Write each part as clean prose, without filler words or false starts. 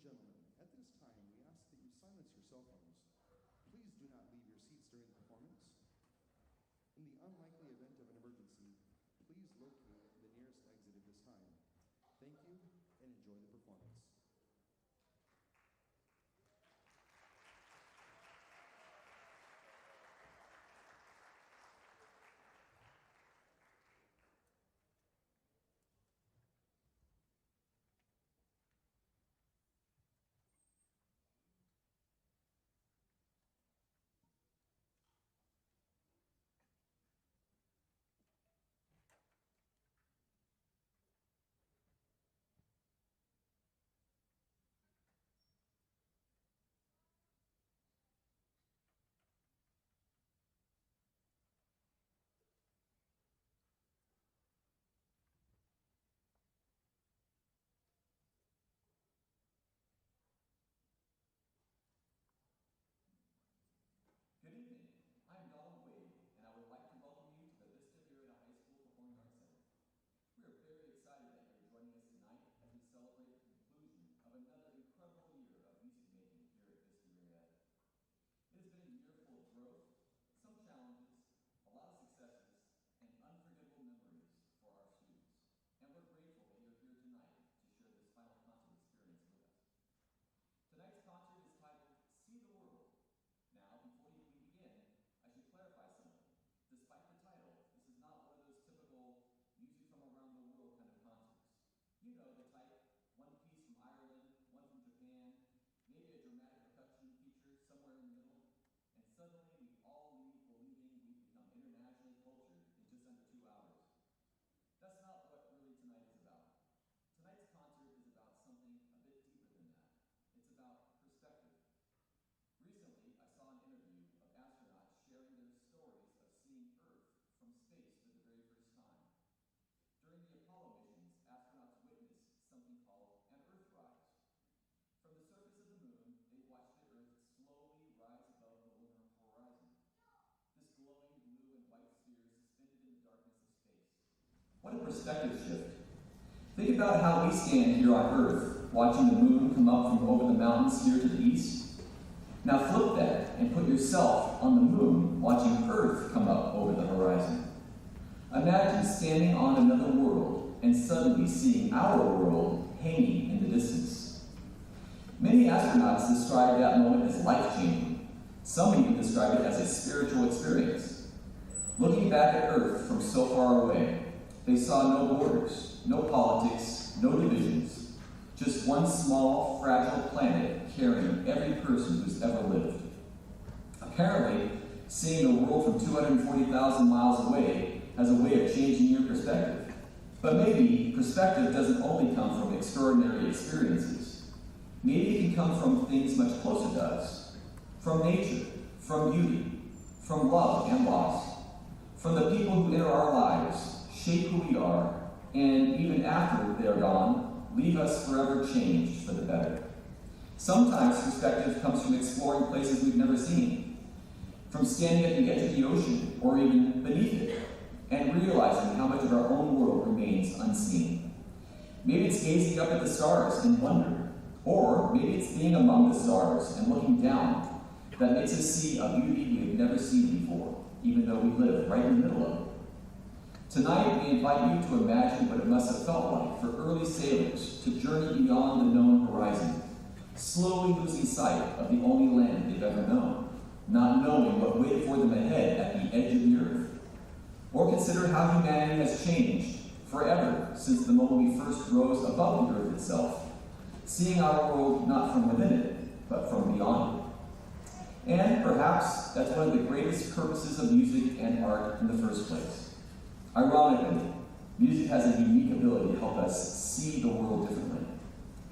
gentlemen, at this time, we ask that you silence your cell phones. Please do not leave your seats during the performance. In the unlikely event of an emergency, please locate the nearest exit at this time. Thank you, and enjoy the performance. Good evening. I'm Donald Wade, and I would like to welcome you to the Vista Area High School Performing Arts Center. We are very excited that you're joining us tonight as we celebrate the conclusion of another incredible year of music making here at Vista Area. It has been a year full of growth, some challenges, a lot of successes, and unforgettable memories for our students. And we're grateful that you're here tonight to share this final concert experience with us. Tonight's concert is titled See the World. Now, before we begin, I should clarify something. Despite the title, this is not one of those typical music from around the world kind of concerts. You know the type, one piece from Ireland, one from Japan, maybe a dramatic percussion feature somewhere in the middle, and suddenly we all leave believing we've become internationally cultured in just under 2 hours. That's not what really tonight is about. Tonight's concert is about something a bit deeper than that. It's about perspective. Recently, I saw an interview of astronauts sharing their stories of seeing Earth from space for the very first time. During the Apollo missions, astronauts witnessed something called an Earthrise. From the surface of the moon, they watched the Earth slowly rise above the lunar horizon. This glowing blue and white sphere suspended in the darkness of space. What a perspective shift. Think about how we stand here on Earth, watching the moon come up from over the mountains here to the east. Now flip that and put yourself on the moon watching Earth come up over the horizon. Imagine standing on another world and suddenly seeing our world hanging in the distance. Many astronauts describe that moment as life-changing. Some even describe it as a spiritual experience. Looking back at Earth from so far away, they saw no borders, no politics, no divisions, just one small, fragile planet carrying every person who's ever lived. Apparently, seeing the world from 240,000 miles away has a way of changing your perspective. But maybe perspective doesn't only come from extraordinary experiences. Maybe it can come from things much closer to us. From nature, from beauty, from love and loss, from the people who enter our lives, shape who we are, and even after they're gone, leave us forever changed for the better. Sometimes perspective comes from exploring places we've never seen, from standing at the edge of the ocean or even beneath it, and realizing how much of our own world remains unseen. Maybe it's gazing up at the stars in wonder, or maybe it's being among the stars and looking down that makes us see a beauty we have never seen before, even though we live right in the middle of it. Tonight, we invite you to imagine what it must have felt like for early sailors to journey beyond the known horizon, slowly losing sight of the only land they've ever known, not knowing what waited for them ahead at the edge of the earth. Or consider how humanity has changed forever since the moment we first rose above the earth itself, seeing our world not from within it, but from beyond it. And perhaps that's one of the greatest purposes of music and art in the first place. Ironically, music has a unique ability to help us see the world differently.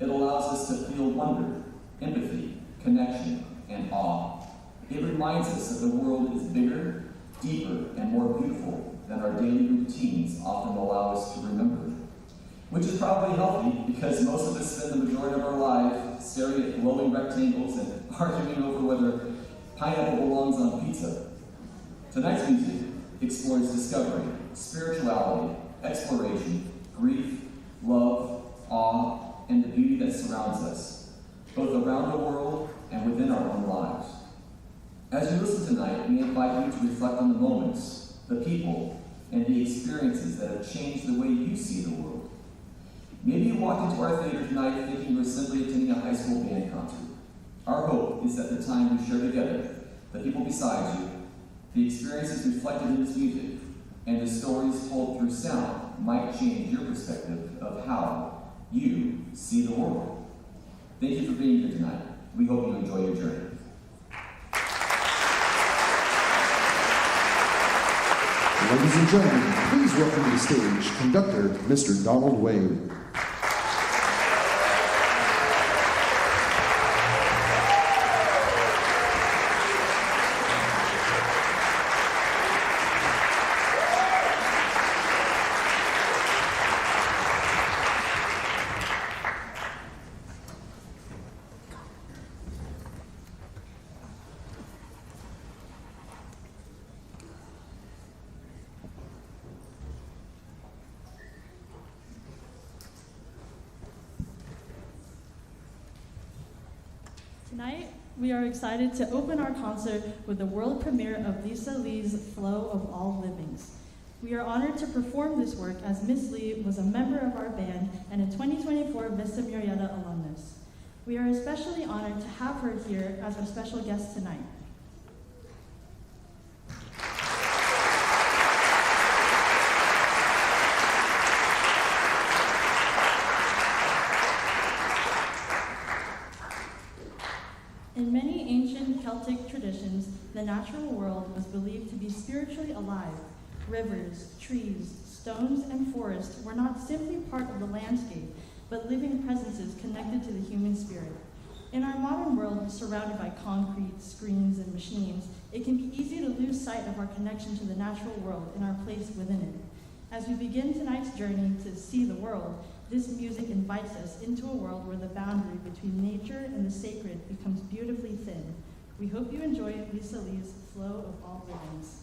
It allows us to feel wonder, empathy, connection, and awe. It reminds us that the world is bigger, deeper, and more beautiful than our daily routines often allow us to remember. Which is probably healthy because most of us spend the majority of our lives staring at glowing rectangles and arguing over whether pineapple belongs on pizza. Tonight's music explores discovery, spirituality, exploration, grief, love, awe, and the beauty that surrounds us. both around the world and within our own lives. As you listen tonight, we invite you to reflect on the moments, the people, and the experiences that have changed the way you see the world. Maybe you walked into our theater tonight thinking you were simply attending a high school band concert. Our hope is that the time we share together, the people beside you, the experiences reflected in this music, and the stories told through sound might change your perspective of how you see the world. Thank you for being here tonight. We hope you enjoy your journey. Ladies and gentlemen, please welcome to the stage conductor, Mr. Donald Wade. Tonight, we are excited to open our concert with the world premiere of Lisa Lee's Flow of All Livings. We are honored to perform this work as Miss Lee was a member of our band and a 2024 Vista Murrieta alumnus. We are especially honored to have her here as our special guest tonight. In many ancient Celtic traditions, the natural world was believed to be spiritually alive. Rivers, trees, stones, and forests were not simply part of the landscape, but living presences connected to the human spirit. In our modern world, surrounded by concrete, screens, and machines, it can be easy to lose sight of our connection to the natural world and our place within it. As we begin tonight's journey to see the world, this music invites us into a world where the boundary between nature and the sacred becomes beautifully thin. We hope you enjoy Lisa Lee's Flow of All Livings.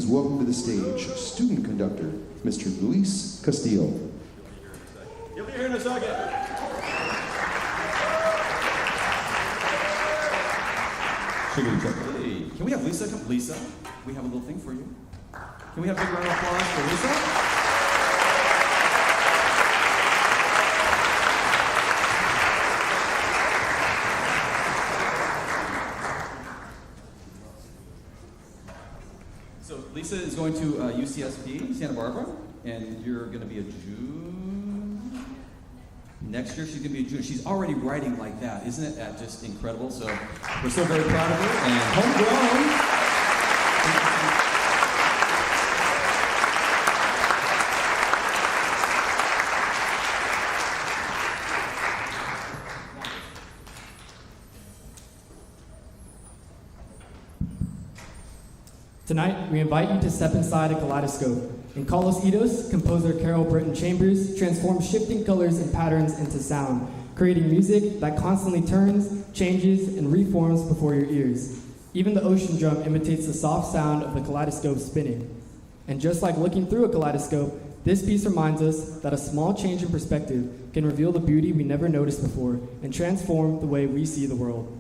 welcome to the stage student conductor, Mr. Luis Castillo. You'll be here in a second. Sugar check. Hey, can we have Lisa come? Lisa, we have a little thing for you. Can we have a big round of applause for Lisa? So Lisa is going to UCSP, Santa Barbara, and you're going to be a June. Next year she's going to be a June. She's already writing like that. Isn't it just incredible? So we're so very proud of her. And homegrown. Tonight, we invite you to step inside a kaleidoscope. In Carlos Idos, composer Carol Burton Chambers transforms shifting colors and patterns into sound, creating music that constantly turns, changes, and reforms before your ears. Even the ocean drum imitates the soft sound of the kaleidoscope spinning. And just like looking through a kaleidoscope, this piece reminds us that a small change in perspective can reveal the beauty we never noticed before and transform the way we see the world.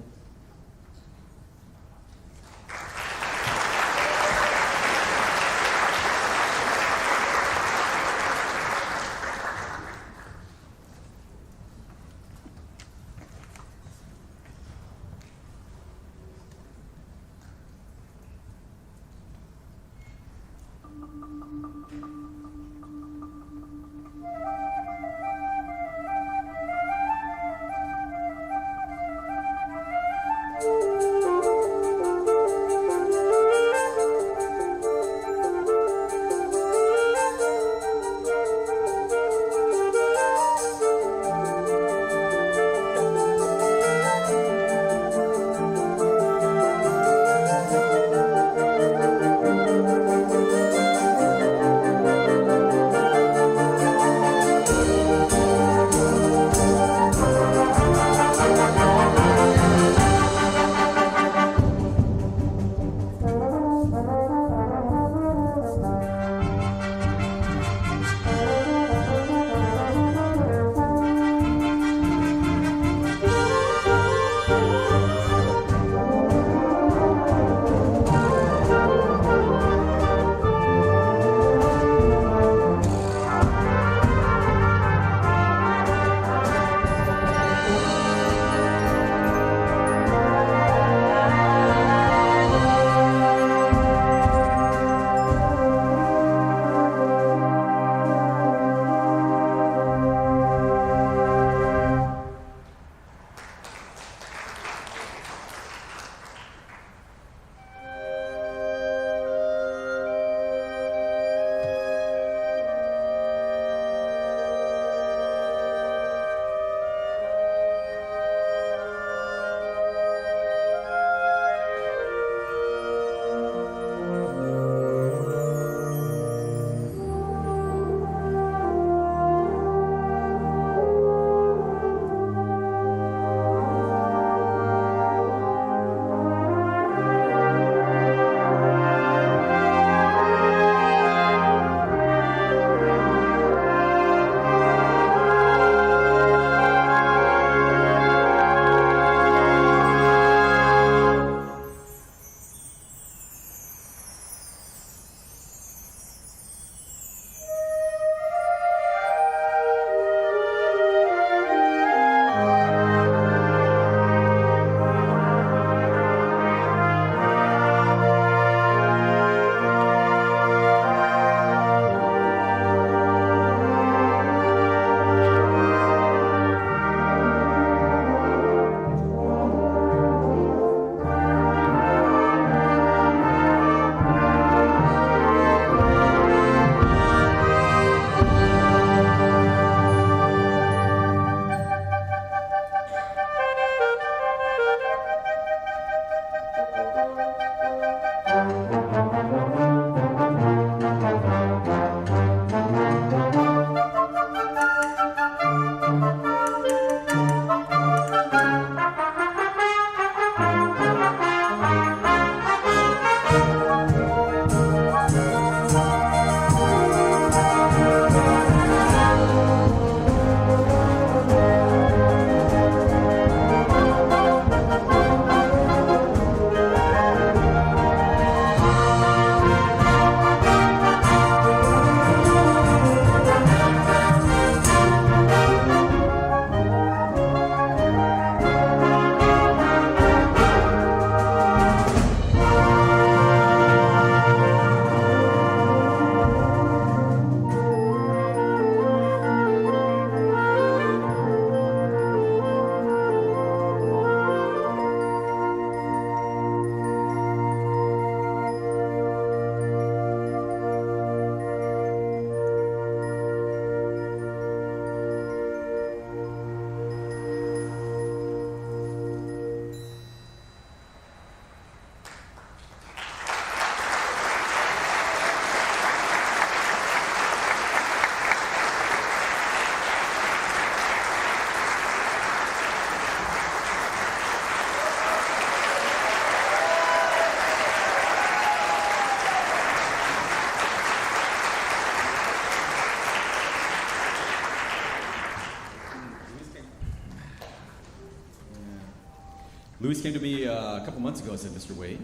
Louis came to me a couple months ago and said, Mr. Wade,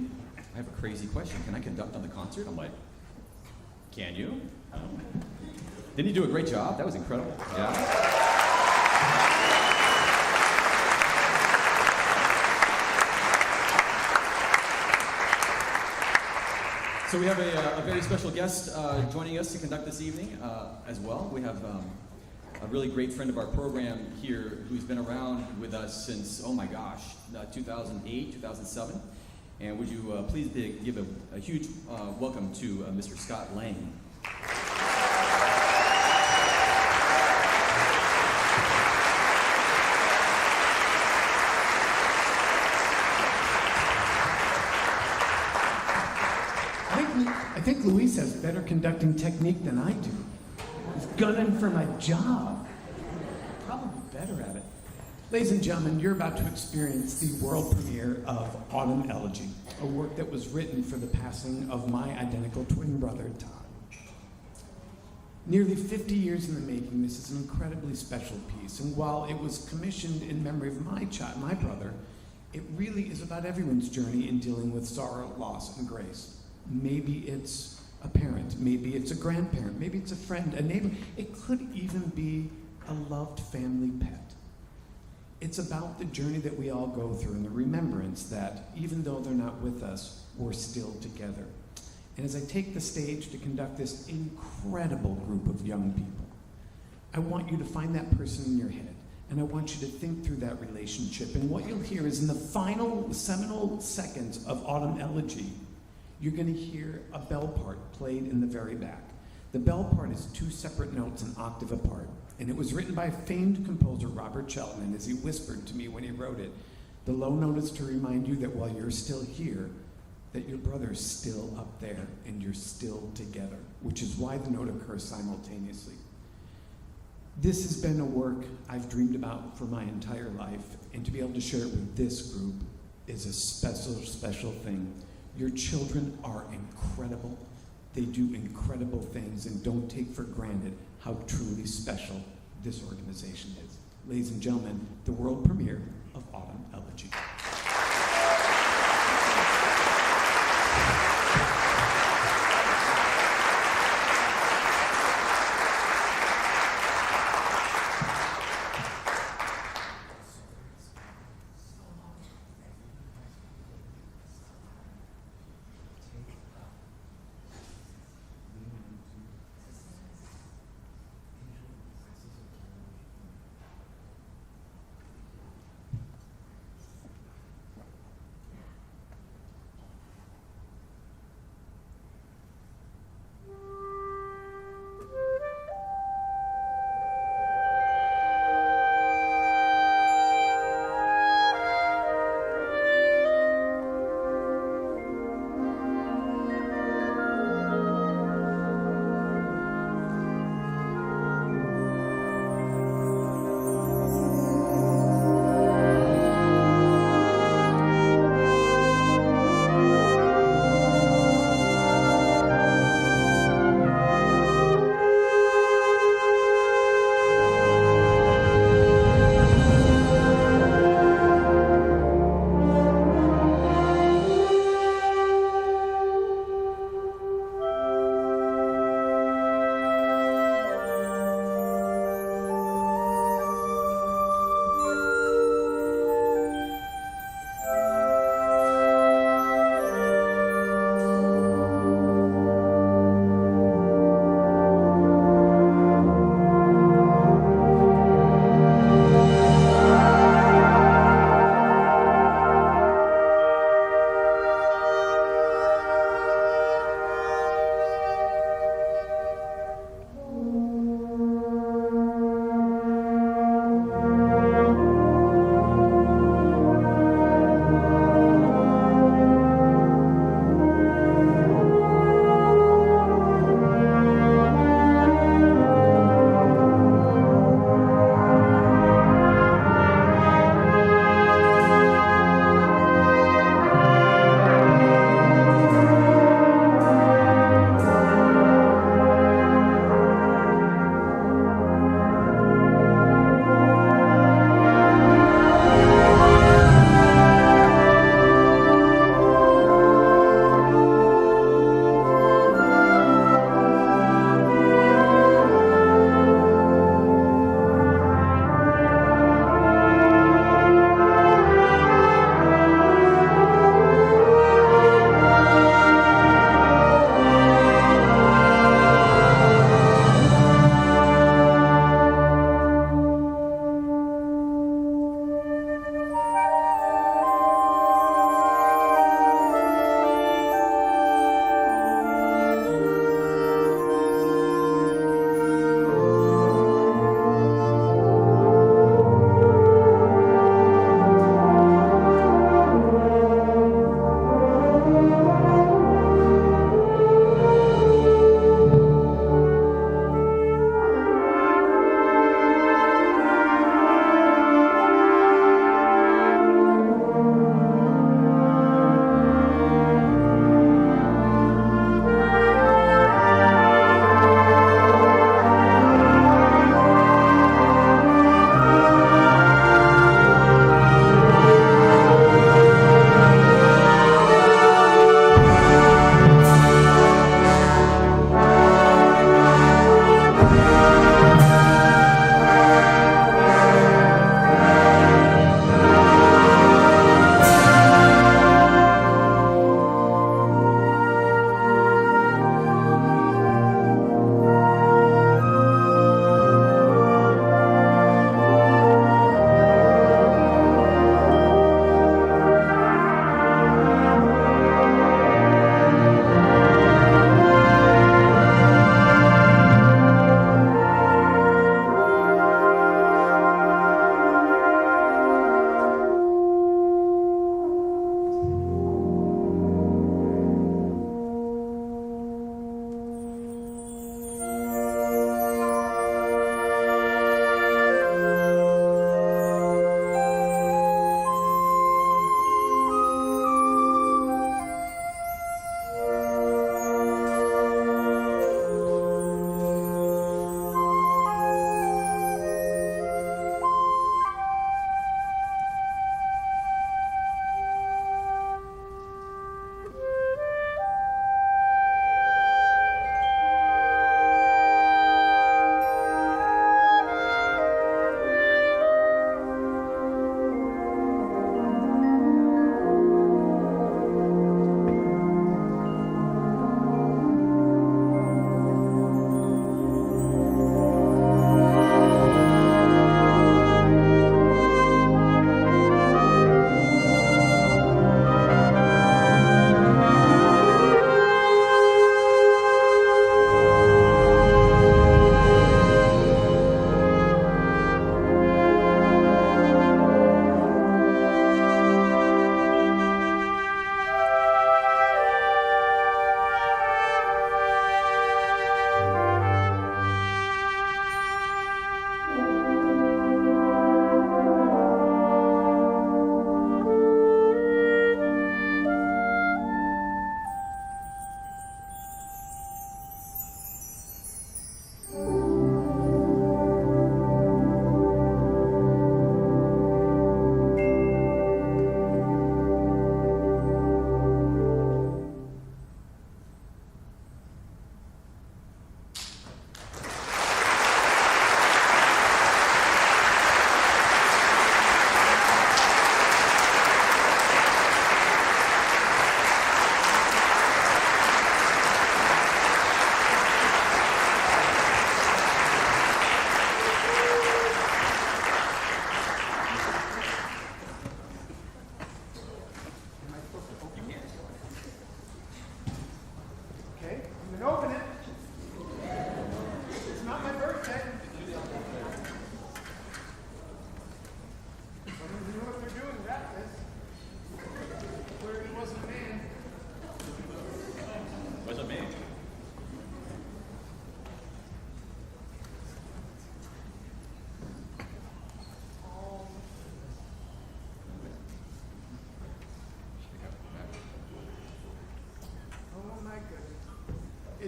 I have a crazy question. Can I conduct on the concert? I'm like, can you? Didn't you do a great job? That was incredible. Yeah. So we have a very special guest joining us to conduct this evening as well. We have a really great friend of our program here who's been around with us since, 2008, 2007. And would you please give a huge welcome to Mr. Scott Lang. I think Luis has better conducting technique than I do. He's gunning for my job. Probably better at it. Ladies and gentlemen, you're about to experience the world premiere of Autumn Elegy, a work that was written for the passing of my identical twin brother, Todd. Nearly 50 years in the making, this is an incredibly special piece, and while it was commissioned in memory of my brother, it really is about everyone's journey in dealing with sorrow, loss, and grace. Maybe it's a parent, maybe it's a grandparent, maybe it's a friend, a neighbor. It could even be a loved family pet. It's about the journey that we all go through and the remembrance that even though they're not with us, we're still together. And as I take the stage to conduct this incredible group of young people, I want you to find that person in your head, and I want you to think through that relationship. And what you'll hear is in the final seminal seconds of Autumn Elegy, you're going to hear a bell part played in the very back. The bell part is 2 separate notes an octave apart, and it was written by famed composer Robert Chelton, as he whispered to me when he wrote it. The low note is to remind you that while you're still here, that your brother's still up there, and you're still together, which is why the note occurs simultaneously. This has been a work I've dreamed about for my entire life, and to be able to share it with this group is a special, special thing. Your children are incredible. They do incredible things, and don't take for granted how truly special this organization is. Ladies and gentlemen, the world premiere of Autumn Elegy.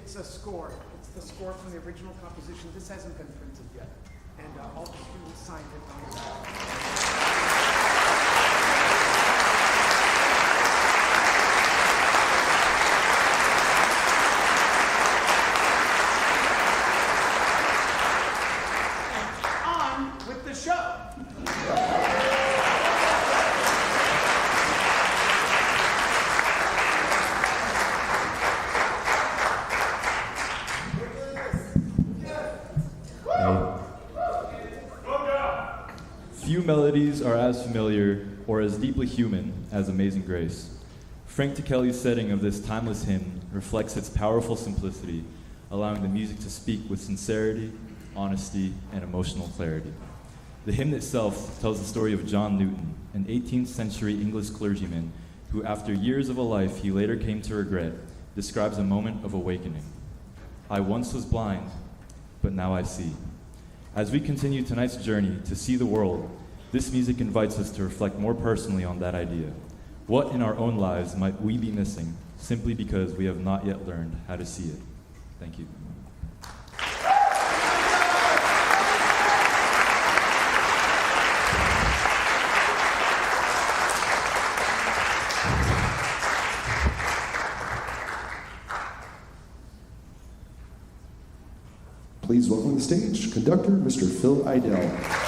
It's a score. It's the score from the original composition. This hasn't been printed yet. And all the students signed it on the back. On with the show. Few melodies are as familiar or as deeply human as Amazing Grace. Frank Tikelly's setting of this timeless hymn reflects its powerful simplicity, allowing the music to speak with sincerity, honesty, and emotional clarity. The hymn itself tells the story of John Newton, an 18th century English clergyman who, after years of a life he later came to regret, describes a moment of awakening. I once was blind, but now I see. As we continue tonight's journey to see the world, this music invites us to reflect more personally on that idea. What in our own lives might we be missing simply because we have not yet learned how to see it? Thank you. Please welcome to the stage conductor, Mr. Phil Idell.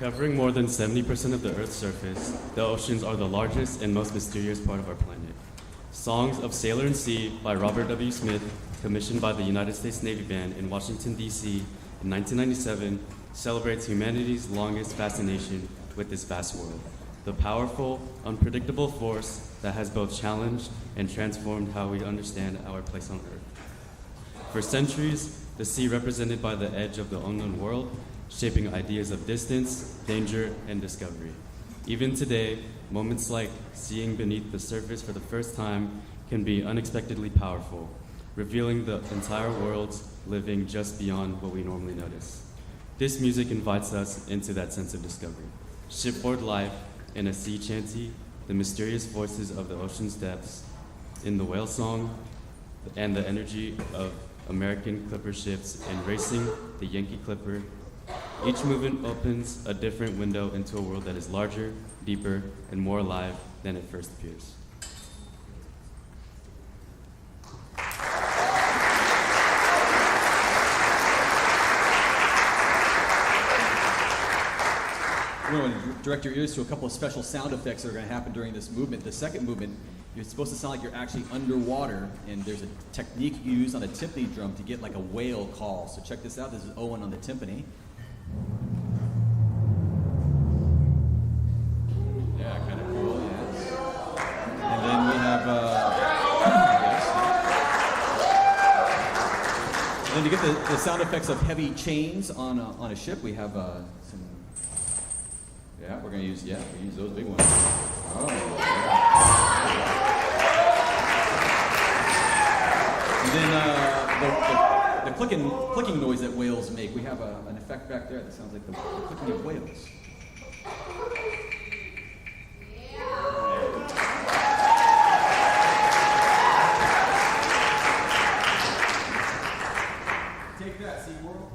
Covering more than 70% of the Earth's surface, the oceans are the largest and most mysterious part of our planet. Songs of Sailor and Sea by Robert W. Smith, commissioned by the United States Navy Band in Washington, D.C. in 1997, celebrates humanity's longest fascination with this vast world, the powerful, unpredictable force that has both challenged and transformed how we understand our place on Earth. For centuries, the sea represented by the edge of the unknown world, shaping ideas of distance, danger, and discovery. Even today, moments like seeing beneath the surface for the first time can be unexpectedly powerful, revealing the entire world's living just beyond what we normally notice. This music invites us into that sense of discovery. Shipboard life in a sea chanty, the mysterious voices of the ocean's depths, in the whale song, and the energy of American clipper ships and racing the Yankee Clipper. Each movement opens a different window into a world that is larger, deeper, and more alive than it first appears. We're going to direct your ears to a couple of special sound effects that are going to happen during this movement. The second movement, you're supposed to sound like you're actually underwater, and there's a technique used on a timpani drum to get like a whale call. So check this out. This is Owen on the timpani. Yeah, kind of cool, yes. And then we have, yes. And then to get the sound effects of heavy chains on a ship, we have some. Yeah, we're gonna use those big ones. Oh. Yeah. And then the clicking noise that whales make. We have an effect back there that sounds like the clicking of whales. Take that, SeaWorld.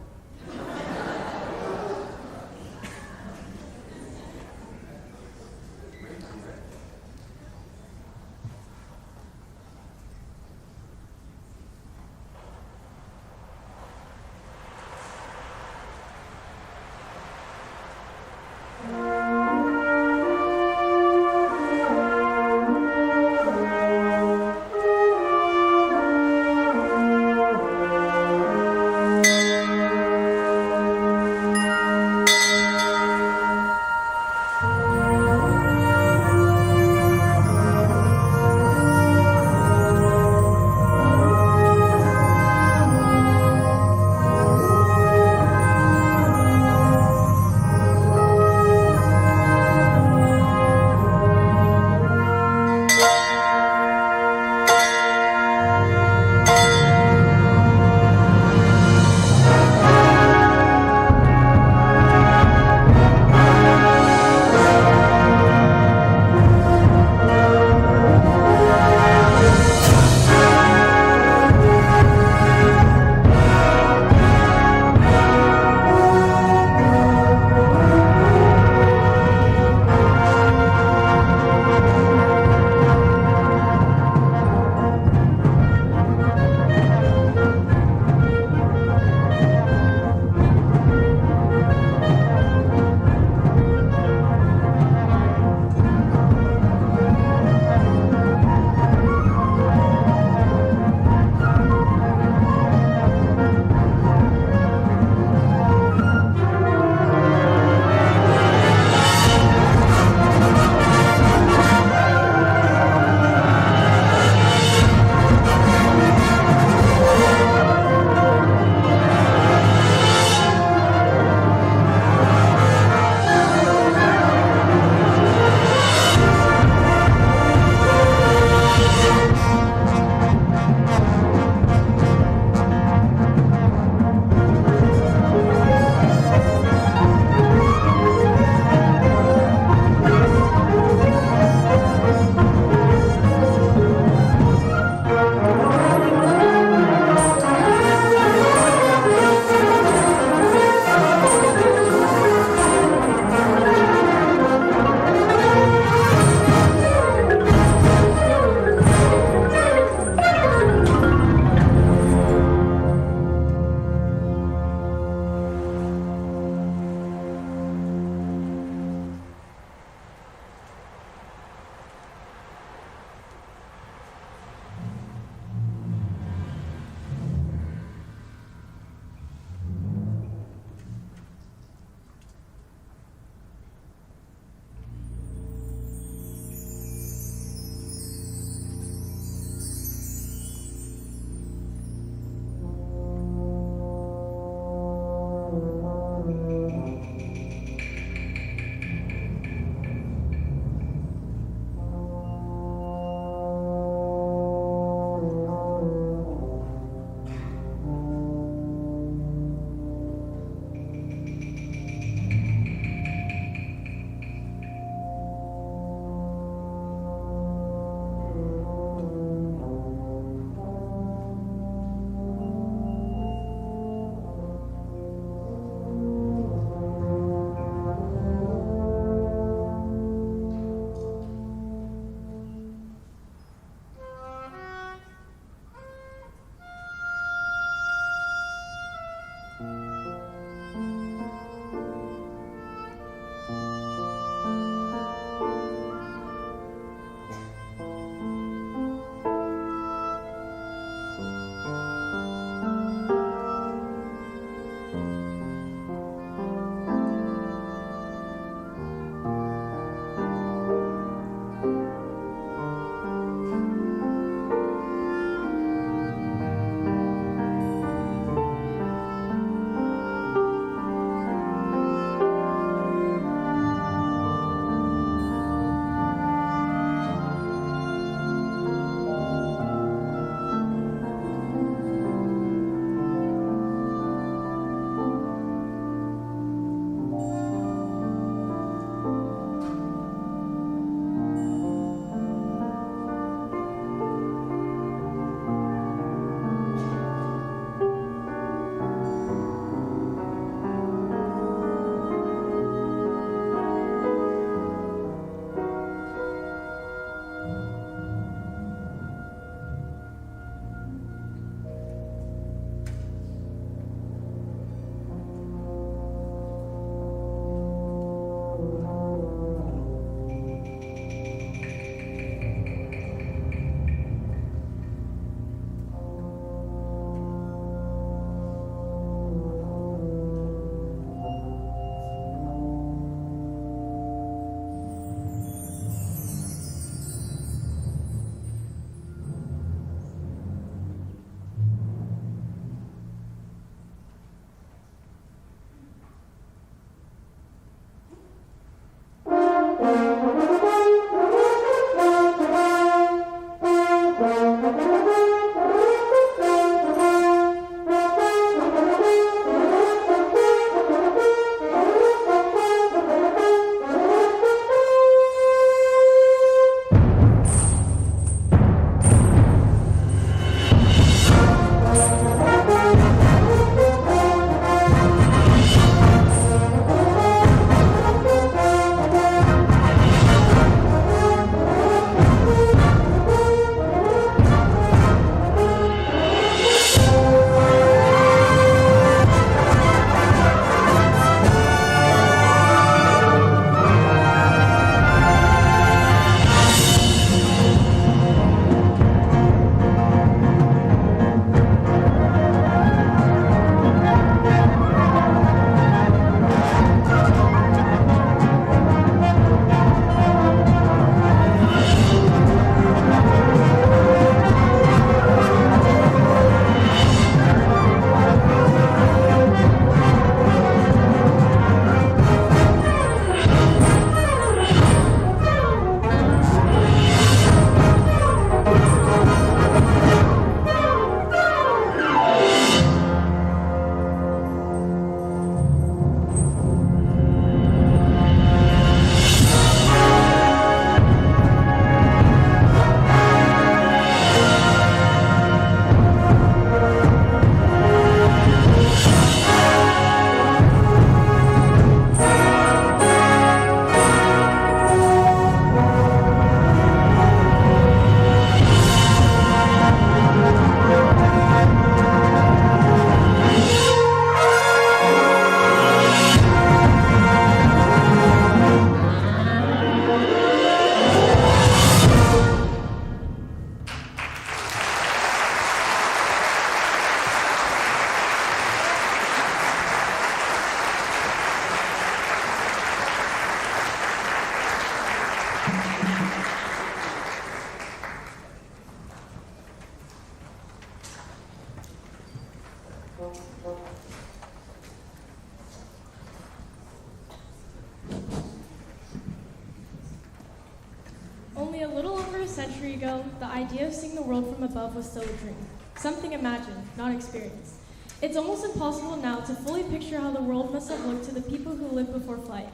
Only a little over a century ago, the idea of seeing the world from above was still a dream, something imagined, not experienced. It's almost impossible now to fully picture how the world must have looked to the people who lived before flight,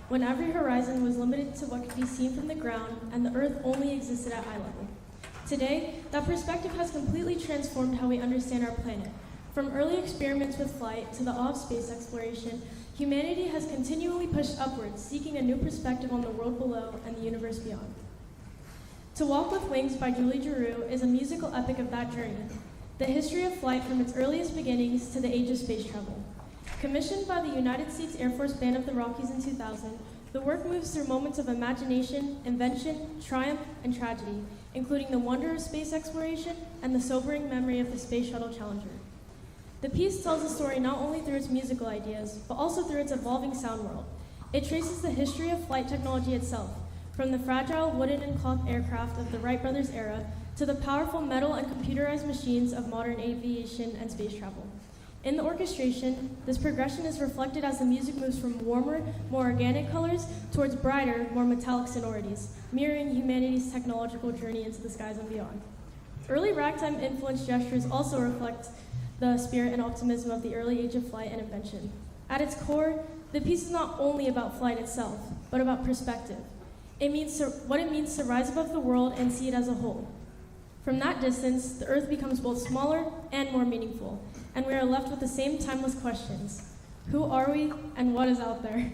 when every horizon was limited to what could be seen from the ground and the Earth only existed at eye level. Today, that perspective has completely transformed how we understand our planet. From early experiments with flight to the awe of space exploration, humanity has continually pushed upwards, seeking a new perspective on the world below and the universe beyond. To Walk with Wings by Julie Giroux is a musical epic of that journey, the history of flight from its earliest beginnings to the age of space travel. Commissioned by the United States Air Force Band of the Rockies in 2000, the work moves through moments of imagination, invention, triumph, and tragedy, including the wonder of space exploration and the sobering memory of the Space Shuttle Challenger. The piece tells the story not only through its musical ideas, but also through its evolving sound world. It traces the history of flight technology itself, from the fragile wooden and cloth aircraft of the Wright brothers' era to the powerful metal and computerized machines of modern aviation and space travel. In the orchestration, this progression is reflected as the music moves from warmer, more organic colors towards brighter, more metallic sonorities, mirroring humanity's technological journey into the skies and beyond. Early ragtime influenced gestures also reflect the spirit and optimism of the early age of flight and invention. At its core, the piece is not only about flight itself, but about perspective. What it means to rise above the world and see it as a whole. From that distance, the Earth becomes both smaller and more meaningful, and we are left with the same timeless questions. Who are we, and what is out there?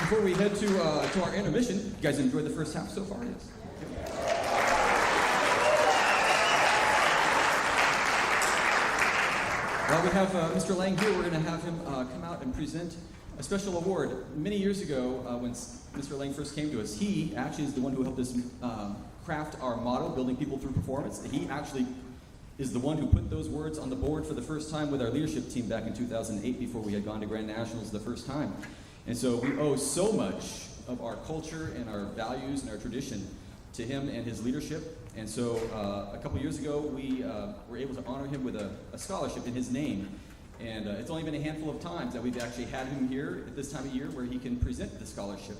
Before we head to our intermission, you guys enjoyed the first half so far? Yes. Well, we have Mr. Lang here. We're going to have him come out and present a special award. Many years ago, when Mr. Lang first came to us, he actually is the one who helped us craft our motto, building people through performance. He actually is the one who put those words on the board for the first time with our leadership team back in 2008 before we had gone to Grand Nationals the first time. And so we owe so much of our culture and our values and our tradition to him and his leadership. And so a couple years ago, we were able to honor him with a scholarship in his name. And it's only been a handful of times that we've actually had him here at this time of year where he can present the scholarship.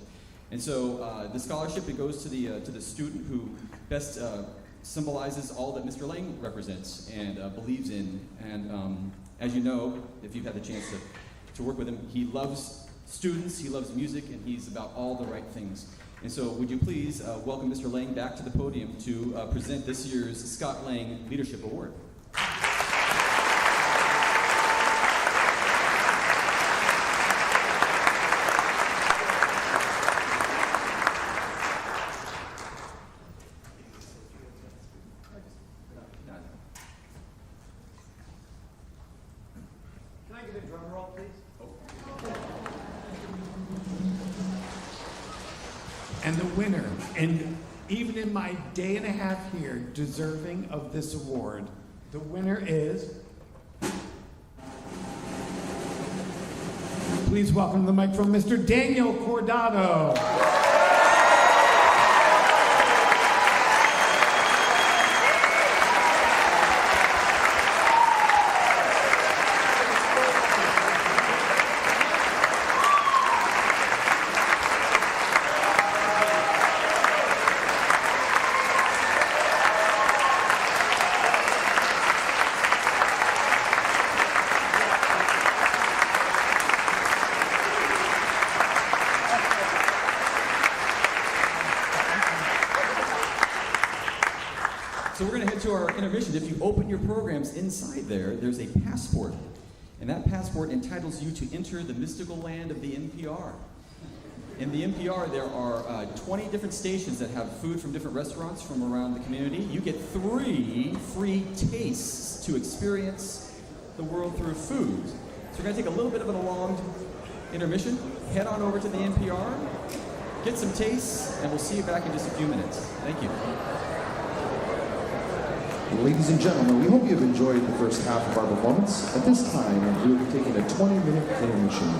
And so the scholarship, it goes to the student who best symbolizes all that Mr. Lang represents and believes in. And as you know, if you've had the chance to work with him, he loves students, he loves music, and he's about all the right things. And so would you please welcome Mr. Lang back to the podium to present this year's Scott Lang Leadership Award. And the winner, and even in my day and a half here, deserving of this award, the winner is... Please welcome to the microphone, Mr. Daniel Cordado. So we're going to head to our intermission. If you open your programs inside there, there's a passport. And that passport entitles you to enter the mystical land of the NPR. In the NPR, there are 20 different stations that have food from different restaurants from around the community. You get 3 free tastes to experience the world through food. So we're going to take a little bit of an prolonged intermission. Head on over to the NPR, get some tastes, and we'll see you back in just a few minutes. Thank you. Ladies and gentlemen, we hope you have enjoyed the first half of our performance. At this time, we will be taking a 20-minute intermission.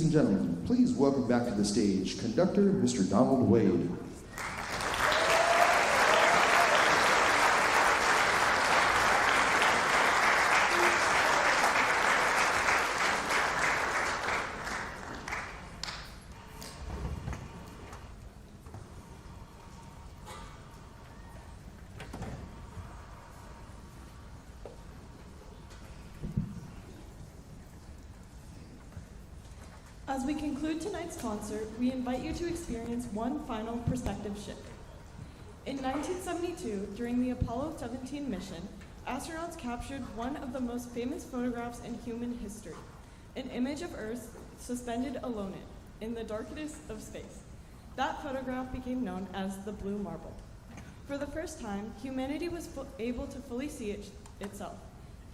and gentlemen, please welcome back to the stage conductor Mr. Donald Wade. As we conclude tonight's concert, we invite you to experience one final perspective shift. In 1972, during the Apollo 17 mission, astronauts captured one of the most famous photographs in human history, an image of Earth suspended alone in the darkness of space. That photograph became known as the Blue Marble. For the first time, humanity was able to fully see itself,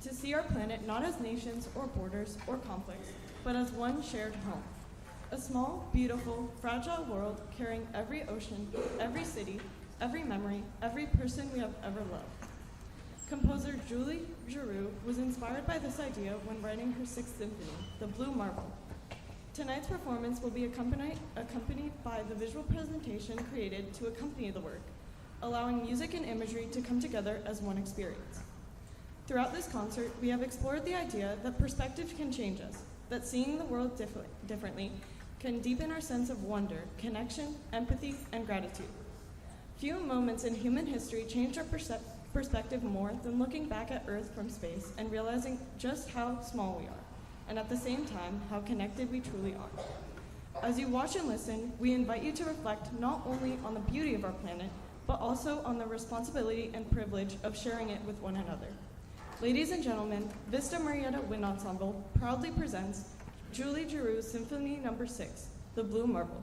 to see our planet not as nations or borders or conflicts, but as one shared home. A small, beautiful, fragile world carrying every ocean, every city, every memory, every person we have ever loved. Composer Julie Giroux was inspired by this idea when writing her Sixth Symphony, The Blue Marble. Tonight's performance will be accompanied by the visual presentation created to accompany the work, allowing music and imagery to come together as one experience. Throughout this concert, we have explored the idea that perspective can change us, that seeing the world differently can deepen our sense of wonder, connection, empathy, and gratitude. Few moments in human history changed our perspective more than looking back at Earth from space and realizing just how small we are, and at the same time, how connected we truly are. As you watch and listen, we invite you to reflect not only on the beauty of our planet, but also on the responsibility and privilege of sharing it with one another. Ladies and gentlemen, Vista Marietta Wind Ensemble proudly presents Julie Giroux's Symphony No. 6, The Blue Marble.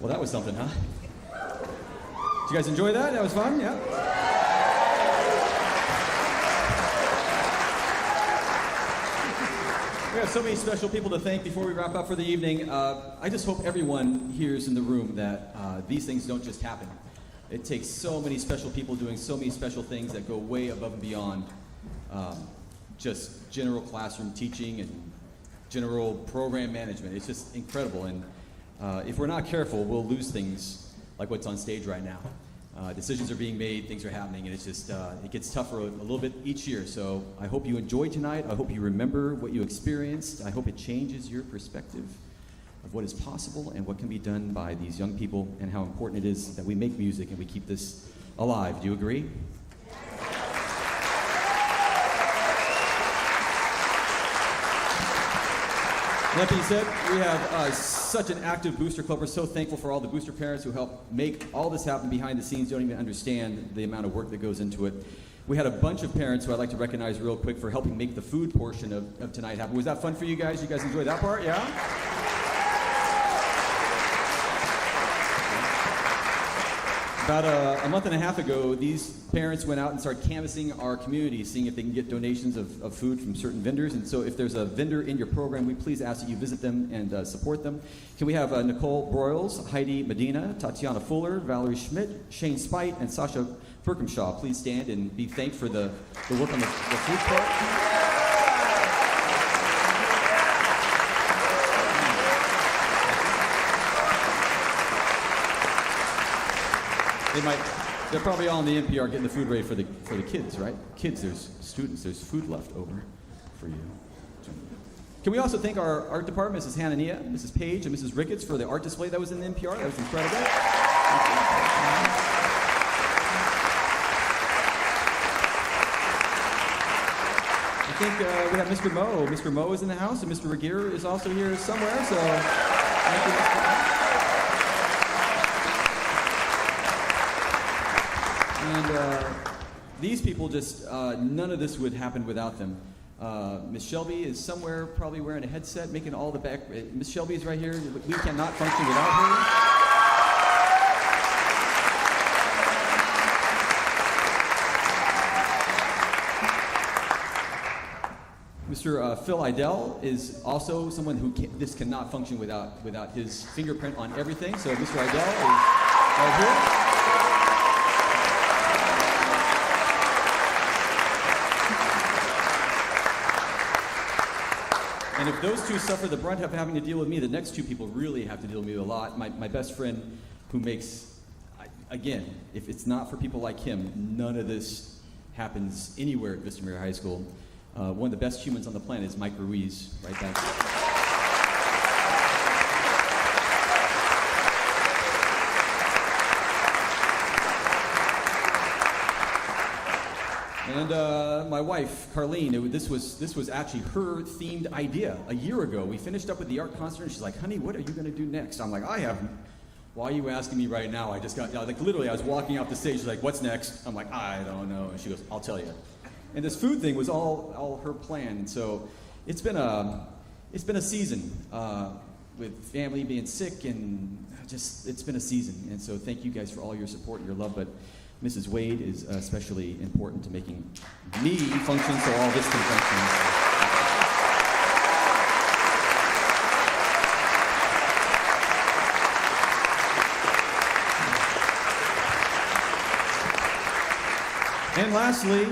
Well, that was something, huh? Did you guys enjoy that? That was fun, yeah? We have so many special people to thank before we wrap up for the evening. I just hope everyone hears in the room that these things don't just happen. It takes so many special people doing so many special things that go way above and beyond just general classroom teaching and general program management. It's just incredible. And if we're not careful, we'll lose things like what's on stage right now. Decisions are being made, things are happening, and it's just, it gets tougher a little bit each year. So I hope you enjoyed tonight. I hope you remember what you experienced. I hope it changes your perspective of what is possible and what can be done by these young people and how important it is that we make music and we keep this alive. Do you agree? That being said, we have such an active booster club. We're so thankful for all the booster parents who help make all this happen behind the scenes, don't even understand the amount of work that goes into it. We had a bunch of parents who I'd like to recognize real quick for helping make the food portion of tonight happen. Was that fun for you guys? You guys enjoyed that part? Yeah? About a month and a half ago, these parents went out and started canvassing our community, seeing if they can get donations of food from certain vendors. And so if there's a vendor in your program, we please ask that you visit them and support them. Can we have Nicole Broyles, Heidi Medina, Tatiana Fuller, Valerie Schmidt, Shane Spite, and Sasha Perkimshaw? Please stand and be thanked for the work on the food part. They're probably all in the NPR getting the food ready for the kids, right? Kids, there's students, there's food left over for you. Can we also thank our art department, Mrs. Hanania, Mrs. Page, and Mrs. Ricketts for the art display that was in the NPR? That was incredible. I think we have Mr. Moe. Mr. Moe is in the house, and Mr. Regier is also here somewhere. So, thank you, Mr. Moe. And these people just, none of this would happen without them. Miss Shelby is somewhere probably wearing a headset, making all the back. Miss Shelby is right here. We cannot function without her. Mr. Phil Idell is also someone who this cannot function without his fingerprint on everything. So Mr. Idell is right here. And if those two suffer the brunt of having to deal with me, the next two people really have to deal with me a lot. My best friend who makes, again, if it's not for people like him, none of this happens anywhere at Vista Maria High School. One of the best humans on the planet is Mike Ruiz, right back there. And my wife, Carlene, this was actually her themed idea a year ago. We finished up with the art concert, and she's like, honey, what are you going to do next? I'm like, I haven't. Why are you asking me right now? I just got, like, literally, I was walking off the stage. She's like, what's next? I'm like, I don't know. And she goes, I'll tell you. And this food thing was all her plan. And so it's been a season with family being sick, and just, it's been a season. And so thank you guys for all your support and your love. But Mrs. Wade is especially important to making me function so all this can function. And lastly,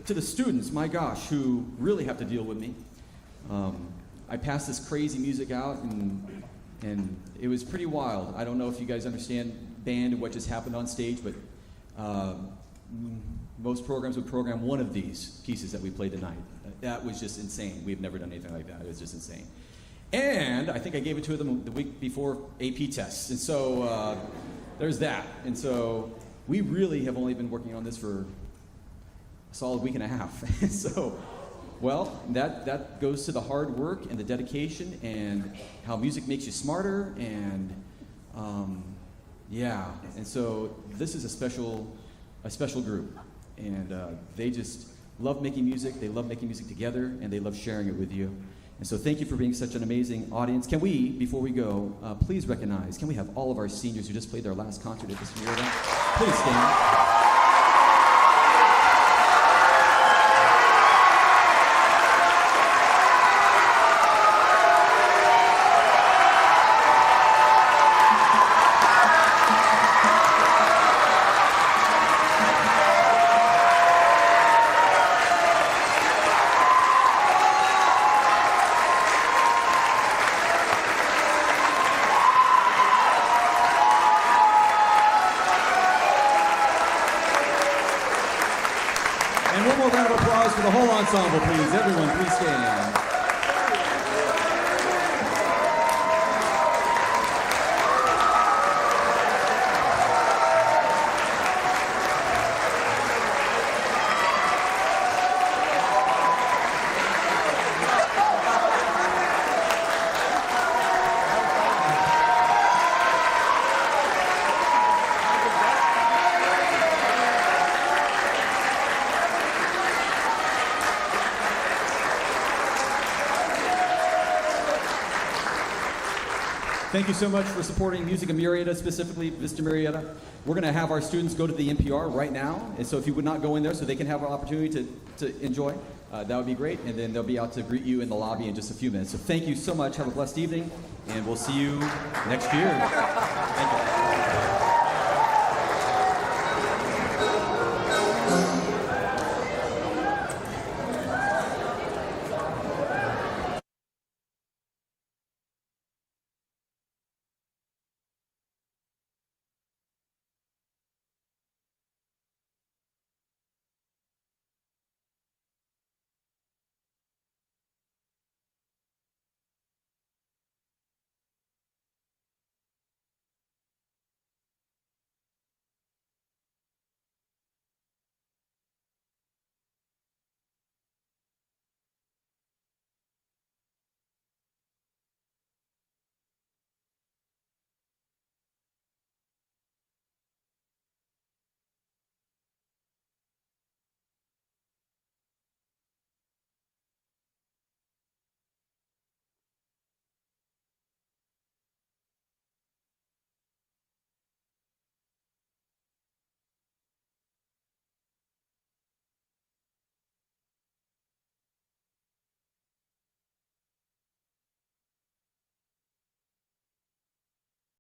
to the students, my gosh, who really have to deal with me. I passed this crazy music out, and it was pretty wild. I don't know if you guys understand band and what just happened on stage, but most programs would program one of these pieces that we played tonight. That was just insane. We've never done anything like that. It was just insane. And I think I gave it to them the week before AP tests. And so there's that. And so we really have only been working on this for a solid week and a half. So, well, that goes to the hard work and the dedication and how music makes you smarter, and yeah. And so this is a special group, and they just love making music. They love making music together, and they love sharing it with you. And so thank you for being such an amazing audience. Can we, before we go, please recognize, can we have all of our seniors who just played their last concert at this year? Please stand. For the whole ensemble, please. Everyone, please stand. Thank you so much for supporting Music in Murrieta, specifically Vista Murrieta. We're going to have our students go to the NPR right now, and so if you would not go in there so they can have an opportunity to enjoy, that would be great, and then they'll be out to greet you in the lobby in just a few minutes. So thank you so much. Have a blessed evening, and we'll see you next year. Thank you.